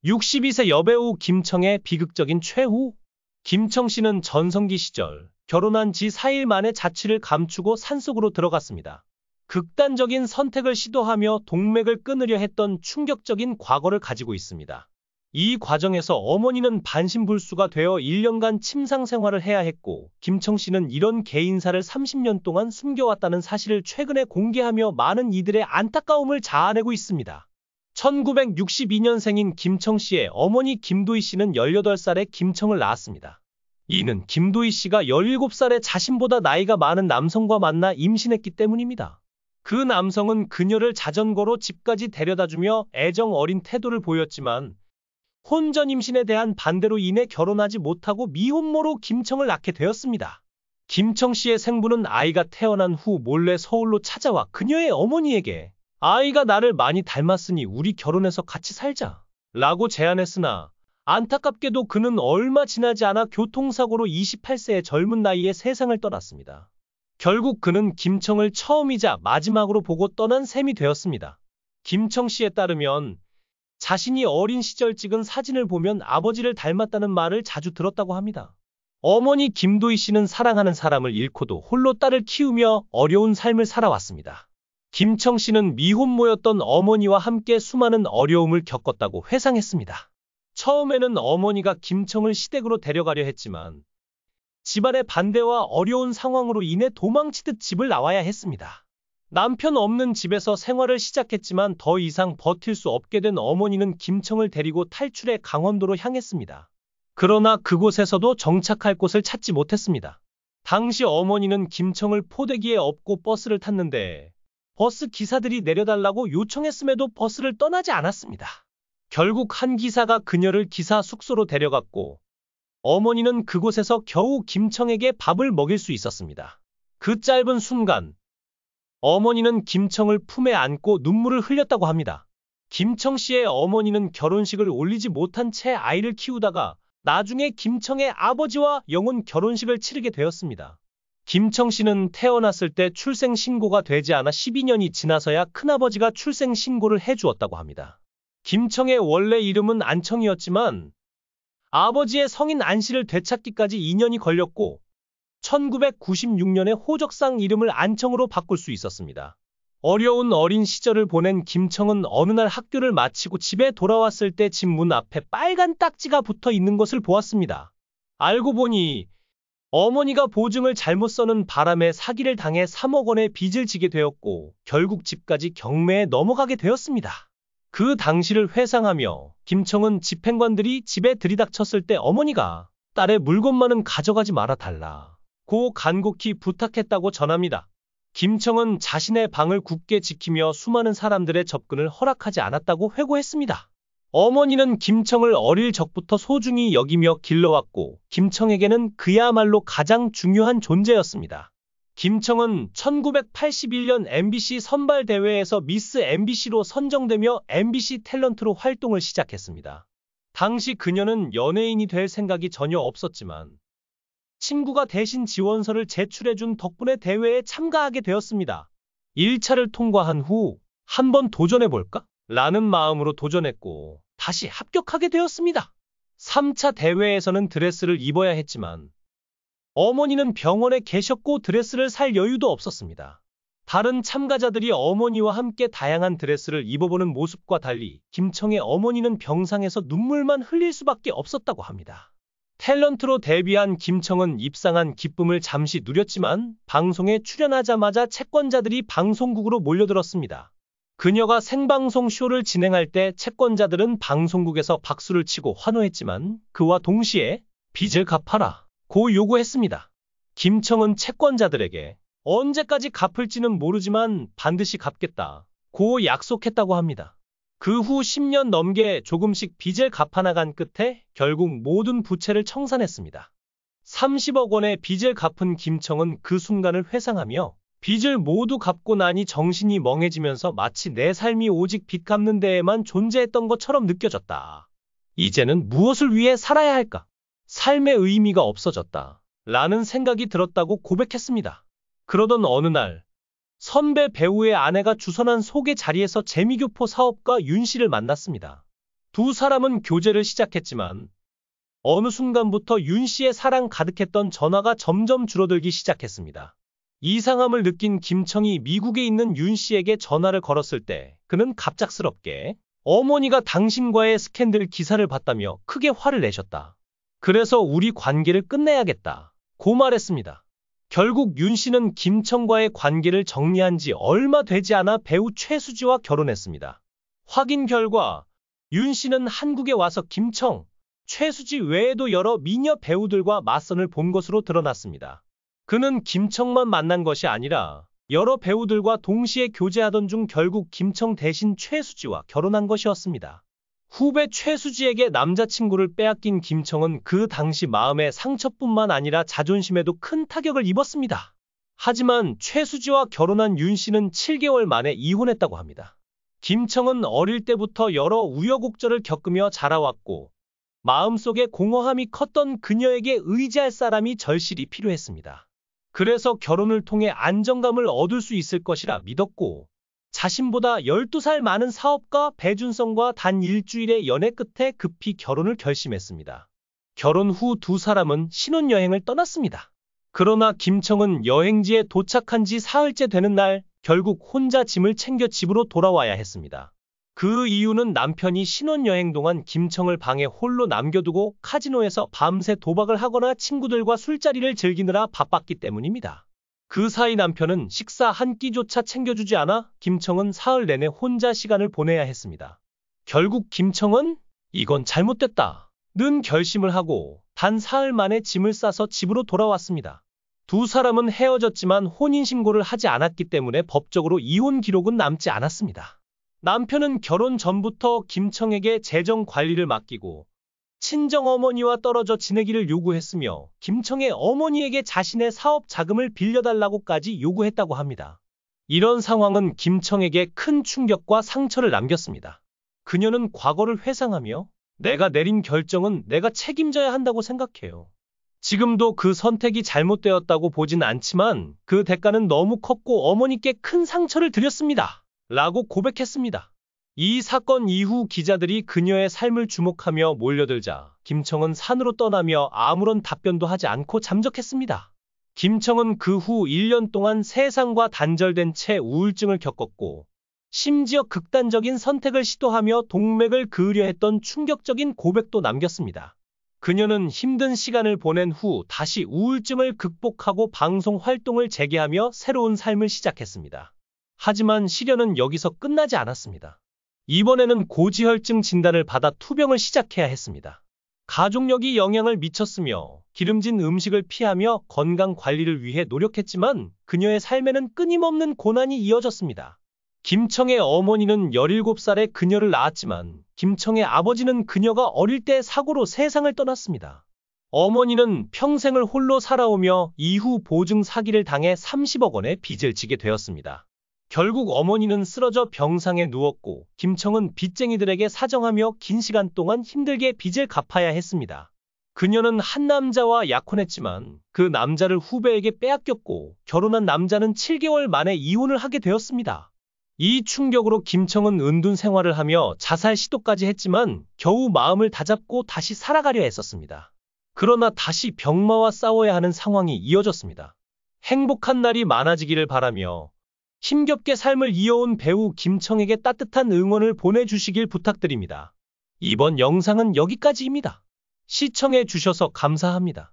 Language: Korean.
62세 여배우 김청의 비극적인 최후. 김청 씨는 전성기 시절 결혼한 지 4일 만에 자취를 감추고 산속으로 들어갔습니다. 극단적인 선택을 시도하며 동맥을 끊으려 했던 충격적인 과거를 가지고 있습니다. 이 과정에서 어머니는 반신불수가 되어 1년간 침상 생활을 해야 했고, 김청 씨는 이런 개인사를 30년 동안 숨겨왔다는 사실을 최근에 공개하며 많은 이들의 안타까움을 자아내고 있습니다. 1962년생인 김청 씨의 어머니 김도희 씨는 18살에 김청을 낳았습니다. 이는 김도희 씨가 17살에 자신보다 나이가 많은 남성과 만나 임신했기 때문입니다. 그 남성은 그녀를 자전거로 집까지 데려다주며 애정 어린 태도를 보였지만, 혼전 임신에 대한 반대로 인해 결혼하지 못하고 미혼모로 김청을 낳게 되었습니다. 김청 씨의 생부는 아이가 태어난 후 몰래 서울로 찾아와 그녀의 어머니에게 아이가 나를 많이 닮았으니 우리 결혼해서 같이 살자 라고 제안했으나, 안타깝게도 그는 얼마 지나지 않아 교통사고로 28세의 젊은 나이에 세상을 떠났습니다. 결국 그는 김청을 처음이자 마지막으로 보고 떠난 셈이 되었습니다. 김청 씨에 따르면 자신이 어린 시절 찍은 사진을 보면 아버지를 닮았다는 말을 자주 들었다고 합니다. 어머니 김도희 씨는 사랑하는 사람을 잃고도 홀로 딸을 키우며 어려운 삶을 살아왔습니다. 김청 씨는 미혼모였던 어머니와 함께 수많은 어려움을 겪었다고 회상했습니다. 처음에는 어머니가 김청을 시댁으로 데려가려 했지만 집안의 반대와 어려운 상황으로 인해 도망치듯 집을 나와야 했습니다. 남편 없는 집에서 생활을 시작했지만 더 이상 버틸 수 없게 된 어머니는 김청을 데리고 탈출해 강원도로 향했습니다. 그러나 그곳에서도 정착할 곳을 찾지 못했습니다. 당시 어머니는 김청을 포대기에 업고 버스를 탔는데 버스 기사들이 내려달라고 요청했음에도 버스를 떠나지 않았습니다. 결국 한 기사가 그녀를 기사 숙소로 데려갔고, 어머니는 그곳에서 겨우 김청에게 밥을 먹일 수 있었습니다. 그 짧은 순간 어머니는 김청을 품에 안고 눈물을 흘렸다고 합니다. 김청 씨의 어머니는 결혼식을 올리지 못한 채 아이를 키우다가 나중에 김청의 아버지와 영혼 결혼식을 치르게 되었습니다. 김청 씨는 태어났을 때 출생신고가 되지 않아 12년이 지나서야 큰아버지가 출생신고를 해주었다고 합니다. 김청의 원래 이름은 안청이었지만 아버지의 성인 안씨를 되찾기까지 2년이 걸렸고 1996년에 호적상 이름을 안청으로 바꿀 수 있었습니다. 어려운 어린 시절을 보낸 김청은 어느 날 학교를 마치고 집에 돌아왔을 때 집 문 앞에 빨간 딱지가 붙어 있는 것을 보았습니다. 알고 보니 어머니가 보증을 잘못 써는 바람에 사기를 당해 3억 원의 빚을 지게 되었고 결국 집까지 경매에 넘어가게 되었습니다. 그 당시를 회상하며 김청은 집행관들이 집에 들이닥쳤을 때 어머니가 딸의 물건만은 가져가지 말아달라고 간곡히 부탁했다고 전합니다. 김청은 자신의 방을 굳게 지키며 수많은 사람들의 접근을 허락하지 않았다고 회고했습니다. 어머니는 김청을 어릴 적부터 소중히 여기며 길러왔고 김청에게는 그야말로 가장 중요한 존재였습니다. 김청은 1981년 MBC 선발대회에서 미스 MBC로 선정되며 MBC 탤런트로 활동을 시작했습니다. 당시 그녀는 연예인이 될 생각이 전혀 없었지만 친구가 대신 지원서를 제출해준 덕분에 대회에 참가하게 되었습니다. 1차를 통과한 후 한번 도전해볼까? 라는 마음으로 도전했고 다시 합격하게 되었습니다. 3차 대회에서는 드레스를 입어야 했지만 어머니는 병원에 계셨고 드레스를 살 여유도 없었습니다. 다른 참가자들이 어머니와 함께 다양한 드레스를 입어보는 모습과 달리 김청의 어머니는 병상에서 눈물만 흘릴 수밖에 없었다고 합니다. 탤런트로 데뷔한 김청은 입상한 기쁨을 잠시 누렸지만 방송에 출연하자마자 채권자들이 방송국으로 몰려들었습니다. 그녀가 생방송 쇼를 진행할 때 채권자들은 방송국에서 박수를 치고 환호했지만 그와 동시에 빚을 갚아라 고 요구했습니다. 김청은 채권자들에게 언제까지 갚을지는 모르지만 반드시 갚겠다 고 약속했다고 합니다. 그 후 10년 넘게 조금씩 빚을 갚아나간 끝에 결국 모든 부채를 청산했습니다. 30억 원의 빚을 갚은 김청은 그 순간을 회상하며 빚을 모두 갚고 나니 정신이 멍해지면서 마치 내 삶이 오직 빚 갚는 데에만 존재했던 것처럼 느껴졌다. 이제는 무엇을 위해 살아야 할까? 삶의 의미가 없어졌다. 라는 생각이 들었다고 고백했습니다. 그러던 어느 날 선배 배우의 아내가 주선한 소개 자리에서 재미교포 사업가 윤 씨를 만났습니다. 두 사람은 교제를 시작했지만 어느 순간부터 윤 씨의 사랑 가득했던 전화가 점점 줄어들기 시작했습니다. 이상함을 느낀 김청이 미국에 있는 윤 씨에게 전화를 걸었을 때 그는 갑작스럽게 어머니가 당신과의 스캔들 기사를 봤다며 크게 화를 내셨다. 그래서 우리 관계를 끝내야겠다. 고 말했습니다. 결국 윤 씨는 김청과의 관계를 정리한 지 얼마 되지 않아 배우 최수지와 결혼했습니다. 확인 결과 윤 씨는 한국에 와서 김청, 최수지 외에도 여러 미녀 배우들과 맞선을 본 것으로 드러났습니다. 그는 김청만 만난 것이 아니라 여러 배우들과 동시에 교제하던 중 결국 김청 대신 최수지와 결혼한 것이었습니다. 후배 최수지에게 남자친구를 빼앗긴 김청은 그 당시 마음의 상처뿐만 아니라 자존심에도 큰 타격을 입었습니다. 하지만 최수지와 결혼한 윤 씨는 7개월 만에 이혼했다고 합니다. 김청은 어릴 때부터 여러 우여곡절을 겪으며 자라왔고 마음속에 공허함이 컸던 그녀에게 의지할 사람이 절실히 필요했습니다. 그래서 결혼을 통해 안정감을 얻을 수 있을 것이라 믿었고 자신보다 12살 많은 사업가 배준성과 단 일주일의 연애 끝에 급히 결혼을 결심했습니다. 결혼 후 두 사람은 신혼여행을 떠났습니다. 그러나 김청은 여행지에 도착한 지 사흘째 되는 날 결국 혼자 짐을 챙겨 집으로 돌아와야 했습니다. 그 이유는 남편이 신혼여행 동안 김청을 방에 홀로 남겨두고 카지노에서 밤새 도박을 하거나 친구들과 술자리를 즐기느라 바빴기 때문입니다. 그 사이 남편은 식사 한 끼조차 챙겨주지 않아 김청은 사흘 내내 혼자 시간을 보내야 했습니다. 결국 김청은 이건 잘못됐다는 결심을 하고 단 사흘 만에 짐을 싸서 집으로 돌아왔습니다. 두 사람은 헤어졌지만 혼인신고를 하지 않았기 때문에 법적으로 이혼 기록은 남지 않았습니다. 남편은 결혼 전부터 김청에게 재정 관리를 맡기고 친정어머니와 떨어져 지내기를 요구했으며 김청의 어머니에게 자신의 사업 자금을 빌려달라고까지 요구했다고 합니다. 이런 상황은 김청에게 큰 충격과 상처를 남겼습니다. 그녀는 과거를 회상하며 내가 내린 결정은 내가 책임져야 한다고 생각해요. 지금도 그 선택이 잘못되었다고 보진 않지만 그 대가는 너무 컸고 어머니께 큰 상처를 드렸습니다. 라고 고백했습니다. 이 사건 이후 기자들이 그녀의 삶을 주목하며 몰려들자 김청은 산으로 떠나며 아무런 답변도 하지 않고 잠적했습니다. 김청은 그 후 1년 동안 세상과 단절된 채 우울증을 겪었고 심지어 극단적인 선택을 시도하며 동맥을 그으려 했던 충격적인 고백도 남겼습니다. 그녀는 힘든 시간을 보낸 후 다시 우울증을 극복하고 방송 활동을 재개하며 새로운 삶을 시작했습니다. 하지만 시련은 여기서 끝나지 않았습니다. 이번에는 고지혈증 진단을 받아 투병을 시작해야 했습니다. 가족력이 영향을 미쳤으며 기름진 음식을 피하며 건강 관리를 위해 노력했지만 그녀의 삶에는 끊임없는 고난이 이어졌습니다. 김청의 어머니는 17살에 그녀를 낳았지만 김청의 아버지는 그녀가 어릴 때 사고로 세상을 떠났습니다. 어머니는 평생을 홀로 살아오며 이후 보증 사기를 당해 30억 원의 빚을 지게 되었습니다. 결국 어머니는 쓰러져 병상에 누웠고 김청은 빚쟁이들에게 사정하며 긴 시간 동안 힘들게 빚을 갚아야 했습니다. 그녀는 한 남자와 약혼했지만 그 남자를 후배에게 빼앗겼고 결혼한 남자는 7개월 만에 이혼을 하게 되었습니다. 이 충격으로 김청은 은둔 생활을 하며 자살 시도까지 했지만 겨우 마음을 다잡고 다시 살아가려 했었습니다. 그러나 다시 병마와 싸워야 하는 상황이 이어졌습니다. 행복한 날이 많아지기를 바라며 힘겹게 삶을 이어온 배우 김청에게 따뜻한 응원을 보내주시길 부탁드립니다. 이번 영상은 여기까지입니다. 시청해 주셔서 감사합니다.